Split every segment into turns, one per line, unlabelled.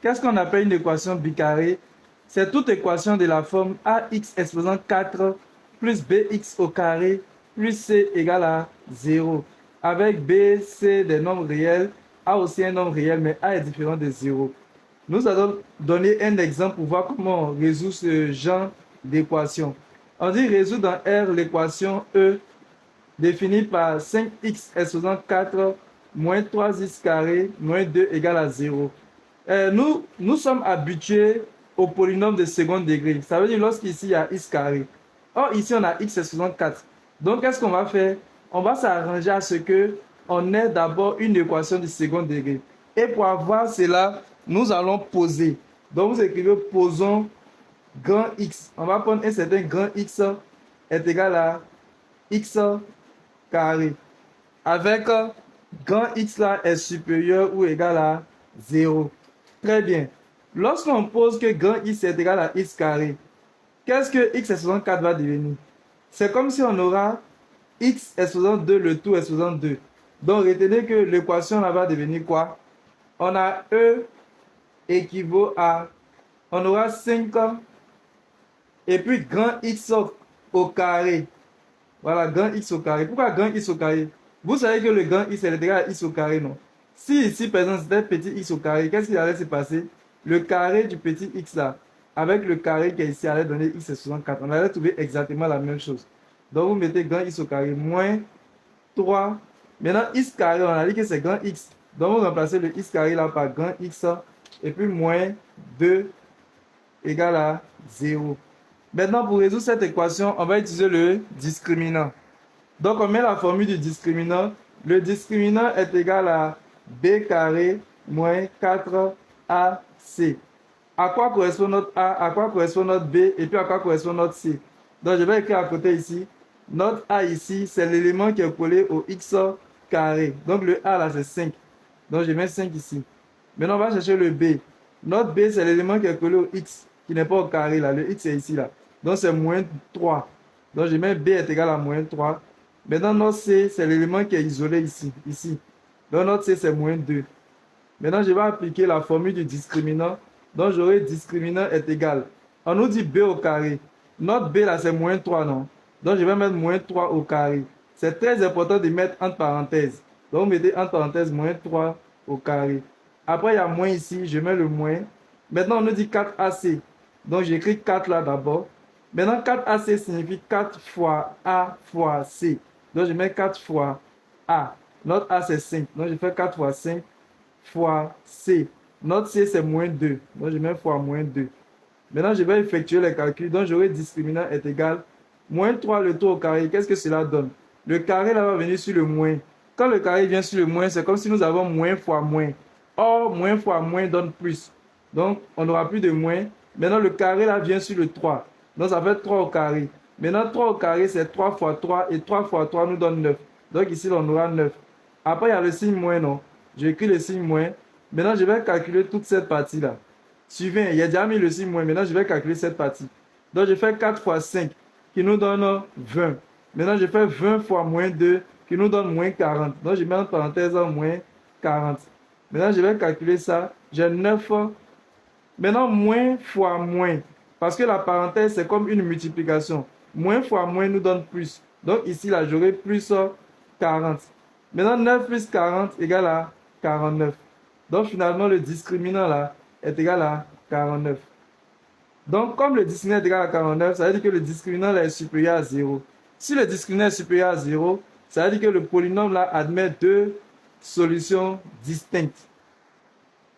Qu'est-ce qu'on appelle une équation bicarrée? C'est toute équation de la forme ax exposant 4 plus bx au carré plus c égale à 0. Avec b, c des nombres réels, a aussi un nombre réel, mais a est différent de 0. Nous allons donner un exemple pour voir comment on résout ce genre d'équation. On dit résoudre dans R l'équation E définie par 5x exposant 4 moins 3x carré moins 2 égale à 0. Nous sommes habitués au polynôme de second degré. Ça veut dire lorsqu'ici il y a x carré. Or, ici on a x exposant 4. Donc, qu'est-ce qu'on va faire? On va s'arranger à ce que on ait d'abord une équation du second degré. Et pour avoir cela, nous allons poser. Donc, vous écrivez posons grand x. On va prendre un certain grand x est égal à x carré. Avec grand x là est supérieur ou égal à 0. Très bien. Lorsqu'on pose que grand x est égal à x carré, qu'est-ce que x exposant 4 va devenir? C'est comme si on aura x exposant 2, le tout exposant 2. Donc, retenez que l'équation là va devenir quoi? On a E équivaut à, on aura 5 et puis grand x au carré. Voilà, grand x au carré. Pourquoi grand x au carré? Vous savez que le grand x est égal à x au carré, non? Si ici, par exemple, c'était petit x au carré, qu'est-ce qui allait se passer? Le carré du petit x là, avec le carré qui est ici, allait donner x est 64. On allait trouver exactement la même chose. Donc, vous mettez grand x au carré moins 3. Maintenant, x carré, on a dit que c'est grand x. Donc, vous remplacez le x carré là par grand x et puis moins 2 égale à 0. Maintenant, pour résoudre cette équation, on va utiliser le discriminant. Donc, on met la formule du discriminant. Le discriminant est égal à b carré moins 4ac. À quoi correspond notre a, à quoi correspond notre b, et puis à quoi correspond notre c. Donc, je vais écrire à côté ici. Notre a ici, c'est l'élément qui est collé au x carré. Donc, le a là, c'est 5. Donc, je mets 5 ici. Maintenant, on va chercher le b. Notre b, c'est l'élément qui est collé au x, qui n'est pas au carré là. Le x est ici là. Donc, c'est moins 3. Donc, je mets b est égal à moins 3. Maintenant, notre c, c'est l'élément qui est isolé ici. Donc, notre c, c'est moins 2. Maintenant, je vais appliquer la formule du discriminant. Donc, j'aurai discriminant est égal. On nous dit b au carré. Notre b là, c'est moins 3, non? Donc, je vais mettre moins 3 au carré. C'est très important de mettre entre parenthèses. Donc, vous mettez entre parenthèses moins 3 au carré. Après, il y a moins ici, je mets le moins. Maintenant, on nous dit 4ac. Donc, j'écris 4 là d'abord. Maintenant, 4ac signifie 4 fois a fois c. Donc, je mets 4 fois a. Notre a, c'est 5. Donc, je fais 4 fois 5 fois c. Notre c, c'est moins 2. Donc, je mets fois moins 2. Maintenant, je vais effectuer les calculs. Donc, j'aurai discriminant est égal. Moins 3 le tout au carré. Qu'est-ce que cela donne? Le carré là va venir sur le moins. Quand le carré vient sur le moins, c'est comme si nous avons moins fois moins. Or, moins fois moins donne plus. Donc, on n'aura plus de moins. Maintenant, le carré là vient sur le 3. Donc, ça fait 3 au carré. Maintenant, 3 au carré, c'est 3 fois 3. Et 3 fois 3 nous donne 9. Donc, ici, on aura 9. Après, il y a le signe moins, non? J'écris le signe moins. Maintenant, je vais calculer toute cette partie-là. Suivez, il y a déjà mis le signe moins. Maintenant, je vais calculer cette partie. Donc, je fais 4 fois 5, qui nous donne 20. Maintenant, je fais 20 fois moins 2, qui nous donne moins 40. Donc, je mets en parenthèse moins 40. Maintenant, je vais calculer ça. J'ai 9. Maintenant, moins fois moins. Parce que la parenthèse, c'est comme une multiplication. Moins fois moins nous donne plus. Donc, ici, là, j'aurai plus 40. Maintenant, 9 plus 40 égale à 49. Donc, finalement, le discriminant, là, est égal à 49. Donc, comme le discriminant est égal à 49, ça veut dire que le discriminant là, est supérieur à 0. Si le discriminant est supérieur à 0, ça veut dire que le polynôme là admet deux solutions distinctes.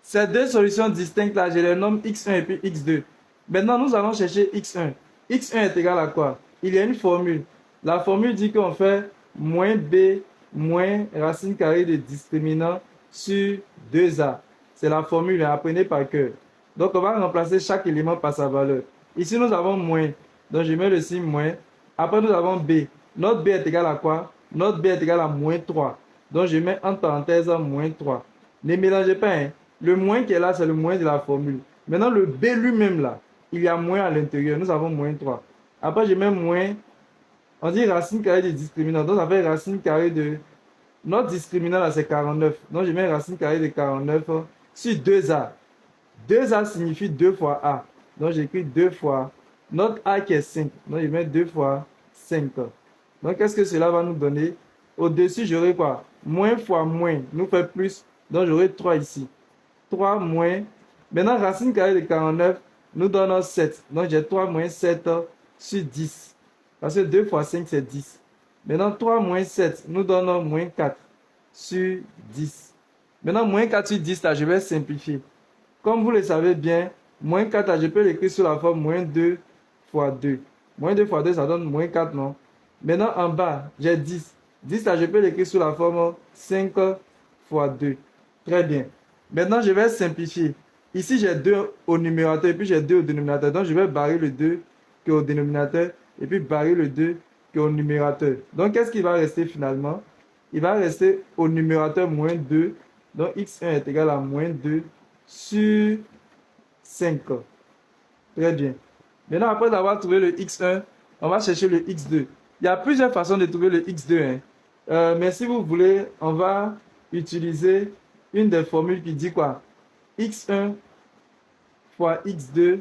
Ces deux solutions distinctes là, je les nomme x1 et puis x2. Maintenant, nous allons chercher x1. x1 est égal à quoi? Il y a une formule. La formule dit qu'on fait moins b moins racine carrée de discriminant sur 2a. C'est la formule, apprenez par cœur. Donc, on va remplacer chaque élément par sa valeur. Ici, nous avons moins. Donc, je mets le signe moins. Après, nous avons b. Notre b est égal à quoi? Notre b est égal à moins 3. Donc, je mets entre parenthèses moins 3. Ne mélangez pas, hein. Le moins qui est là, c'est le moins de la formule. Maintenant, le b lui-même, là, il y a moins à l'intérieur. Nous avons moins 3. Après, je mets moins. On dit racine carrée de discriminant. Donc, ça fait racine carrée de... Notre discriminant, là, c'est 49. Donc, je mets racine carrée de 49 sur 2a. 2A signifie 2 fois A. Donc, j'écris 2 fois notre A qui est 5. Donc, je mets 2 fois 5. Donc, qu'est-ce que cela va nous donner? Au-dessus, j'aurai quoi? Moins fois moins nous fait plus. Donc, j'aurai 3 ici. 3 moins. Maintenant, racine carrée de 49 nous donne 7. Donc, j'ai 3 moins 7 sur 10. Parce que 2 fois 5, c'est 10. Maintenant, 3 moins 7 nous donne moins 4 sur 10. Maintenant, moins 4 sur 10, là, je vais simplifier. Comme vous le savez bien, moins 4, là, je peux l'écrire sous la forme moins 2 fois 2. Moins 2 fois 2, ça donne moins 4, non? Maintenant, en bas, j'ai 10. 10, là, je peux l'écrire sous la forme 5 fois 2. Très bien. Maintenant, je vais simplifier. Ici, j'ai 2 au numérateur et puis j'ai 2 au dénominateur. Donc, je vais barrer le 2 qui est au dénominateur et puis barrer le 2 qui est au numérateur. Donc, qu'est-ce qui va rester finalement? Il va rester au numérateur moins 2. Donc, x1 est égal à moins 2 sur 5. Très bien. Maintenant, après avoir trouvé le x1, on va chercher le x2. Il y a plusieurs façons de trouver le x2. Mais si vous voulez, on va utiliser une des formules qui dit quoi? X1 fois x2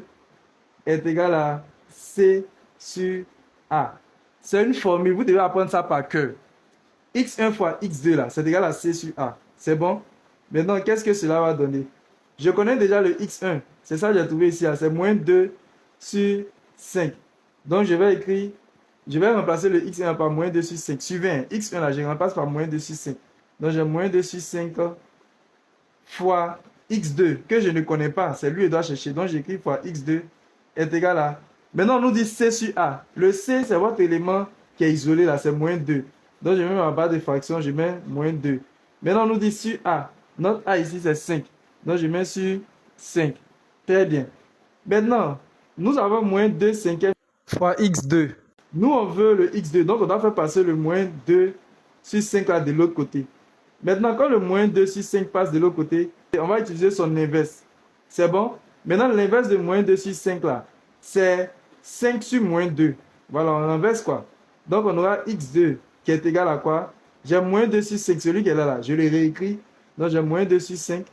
est égal à C sur A. C'est une formule, vous devez apprendre ça par cœur. X1 fois x2 là, c'est égal à C sur A. C'est bon? Maintenant, qu'est-ce que cela va donner? Je connais déjà le x1. C'est ça que j'ai trouvé ici. C'est moins 2 sur 5. Donc, je vais remplacer le x1 par moins 2 sur 5. Suivez, x1 là, je remplace par moins 2 sur 5. Donc, j'ai moins 2 sur 5 fois x2, que je ne connais pas. C'est lui qui doit chercher. Donc, j'écris fois x2 est égal à... Maintenant, on nous dit C sur A. Le C, c'est votre élément qui est isolé là, c'est moins 2. Donc, je mets ma barre de fraction, je mets moins 2. Maintenant, on nous dit sur A. Notre A ici, c'est 5. Donc, je mets sur 5. Très bien. Maintenant, nous avons moins 2 cinquièmes fois x2. Nous, on veut le x2. Donc, on doit faire passer le moins 2 sur 5 là de l'autre côté. Maintenant, quand le moins 2 sur 5 passe de l'autre côté, on va utiliser son inverse. C'est bon? Maintenant, l'inverse de moins 2 sur 5 là, c'est 5 sur moins 2. Voilà, on inverse quoi? Donc, on aura x2 qui est égal à quoi? J'ai moins 2 sur 5, celui qui est là, je le réécris. Donc, j'ai moins 2 sur 5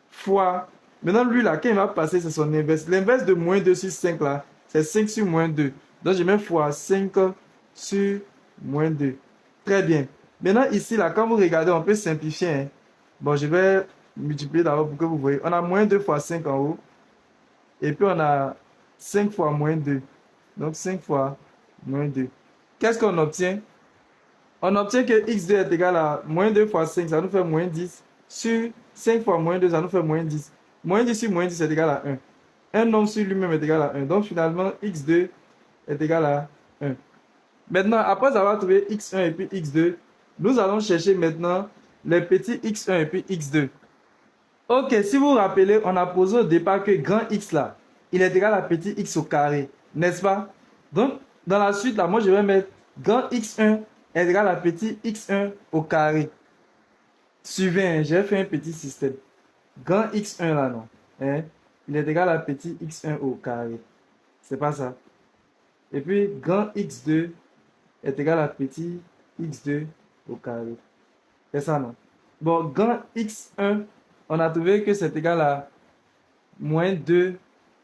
fois... Maintenant, lui là, quand il va passer, c'est son inverse. L'inverse de moins 2 sur 5 là, c'est 5 sur moins 2. Donc, je mets fois 5 sur moins 2. Très bien. Maintenant, ici, là, quand vous regardez, on peut simplifier. Hein. Bon, je vais multiplier d'abord pour que vous voyez. On a moins 2 fois 5 en haut. Et puis, on a 5 fois moins 2. Donc, 5 fois moins 2. Qu'est-ce qu'on obtient? On obtient que x2 est égal à moins 2 fois 5, ça nous fait moins 10. Sur 5 fois moins 2, ça nous fait moins 10. Moins 10 sur moins 10 est égal à 1. Un nombre sur lui-même est égal à 1. Donc, finalement, x2 est égal à 1. Maintenant, après avoir trouvé x1 et puis x2, nous allons chercher maintenant les petits x1 et puis x2. Ok, si vous vous rappelez, on a posé au départ que grand x là, il est égal à petit x au carré, n'est-ce pas? Donc, dans la suite là, moi je vais mettre grand x1 est égal à petit x1 au carré. Suivez, hein, j'ai fait un petit système. Grand x1 là, non. Hein, il est égal à petit x1 au carré. C'est pas ça. Et puis, grand x2 est égal à petit x2 au carré. C'est ça, non? Bon, grand x1, on a trouvé que c'est égal à moins 2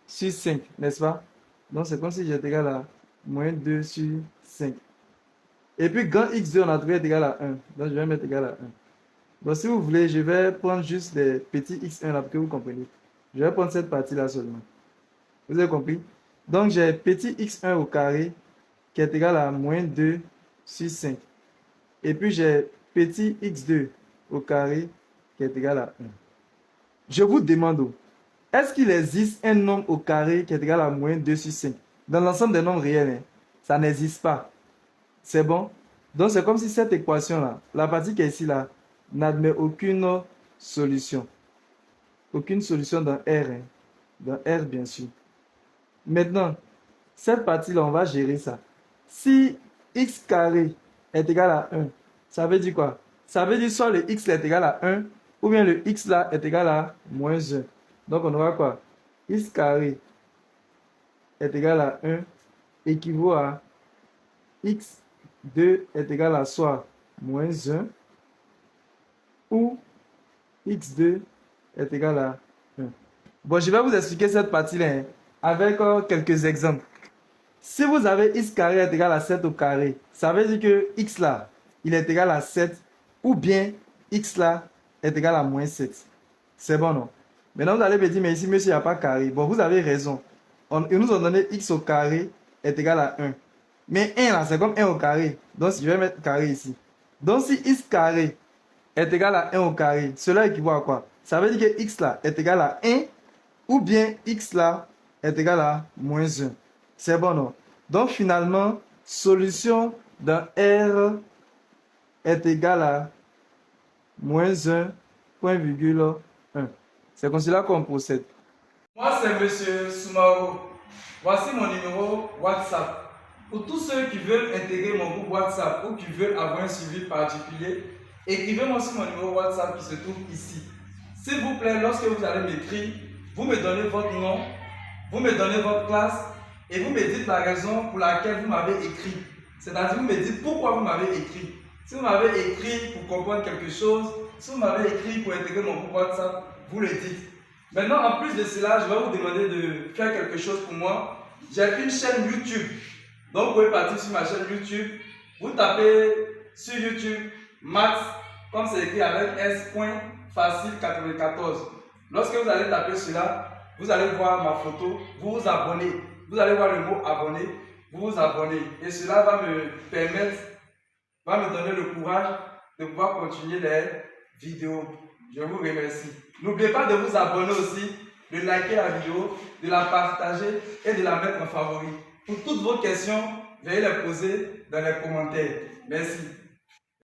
sur 5, n'est-ce pas? Donc, c'est comme si j'étais égal à moins 2 sur 5. Et puis, grand x2, on a trouvé est égal à 1. Donc, je vais mettre égal à 1. Donc, si vous voulez, je vais prendre juste les petits x1 là pour que vous compreniez. Je vais prendre cette partie-là seulement. Vous avez compris? Donc, j'ai petit x1 au carré qui est égal à moins 2 sur 5. Et puis, j'ai petit x2 au carré qui est égal à 1. Je vous demande, est-ce qu'il existe un nombre au carré qui est égal à moins 2 sur 5? Dans l'ensemble des nombres réels, hein, ça n'existe pas. C'est bon? Donc, c'est comme si cette équation-là, la partie qui est ici, là, n'admet aucune solution. Aucune solution dans R. Hein. Dans R, bien sûr. Maintenant, cette partie-là, on va gérer ça. Si x carré est égal à 1, ça veut dire quoi? Ça veut dire soit le x est égal à 1, ou bien le x là est égal à moins 1. Donc, on aura quoi? X carré est égal à 1 équivaut à x2 est égal à soit moins 1 ou x2 est égal à 1. Bon, je vais vous expliquer cette partie-là hein, avec quelques exemples. Si vous avez x carré est égal à 7 au carré, ça veut dire que x là, il est égal à 7 ou bien x là est égal à moins 7. C'est bon, non? Maintenant, vous allez me dire, mais ici, monsieur, il n'y a pas carré. Bon, vous avez raison. Ils nous ont donné x au carré est égal à 1. Mais 1 là, c'est comme 1 au carré. Donc, je vais mettre carré ici. Donc, si x carré est égal à 1 au carré, cela équivaut à quoi? Ça veut dire que x là est égal à 1 ou bien x là est égal à moins 1. C'est bon, non? Donc, finalement, solution d'un R est égal à moins 1, point virgule 1. C'est comme cela qu'on procède. Moi, c'est Monsieur Soumaro. Voici mon numéro WhatsApp. Pour tous ceux qui veulent intégrer mon groupe WhatsApp ou qui veulent avoir un suivi particulier, écrivez-moi sur mon numéro WhatsApp qui se trouve ici. S'il vous plaît, lorsque vous allez m'écrire, vous me donnez votre nom, vous me donnez votre classe et vous me dites la raison pour laquelle vous m'avez écrit. C'est-à-dire, vous me dites pourquoi vous m'avez écrit. Si vous m'avez écrit pour comprendre quelque chose, si vous m'avez écrit pour intégrer mon groupe WhatsApp, vous le dites. Maintenant, en plus de cela, je vais vous demander de faire quelque chose pour moi. J'ai une chaîne YouTube. Donc, vous pouvez partir sur ma chaîne YouTube. Vous tapez sur YouTube Max, comme c'est écrit avec S.Facile94. Lorsque vous allez taper cela, vous allez voir ma photo, vous vous abonnez. Vous allez voir le mot abonner, vous vous abonnez. Et cela va me permettre, va me donner le courage de pouvoir continuer les vidéos. Je vous remercie. N'oubliez pas de vous abonner aussi, de liker la vidéo, de la partager et de la mettre en favori. Pour toutes vos questions, veuillez les poser dans les commentaires. Merci.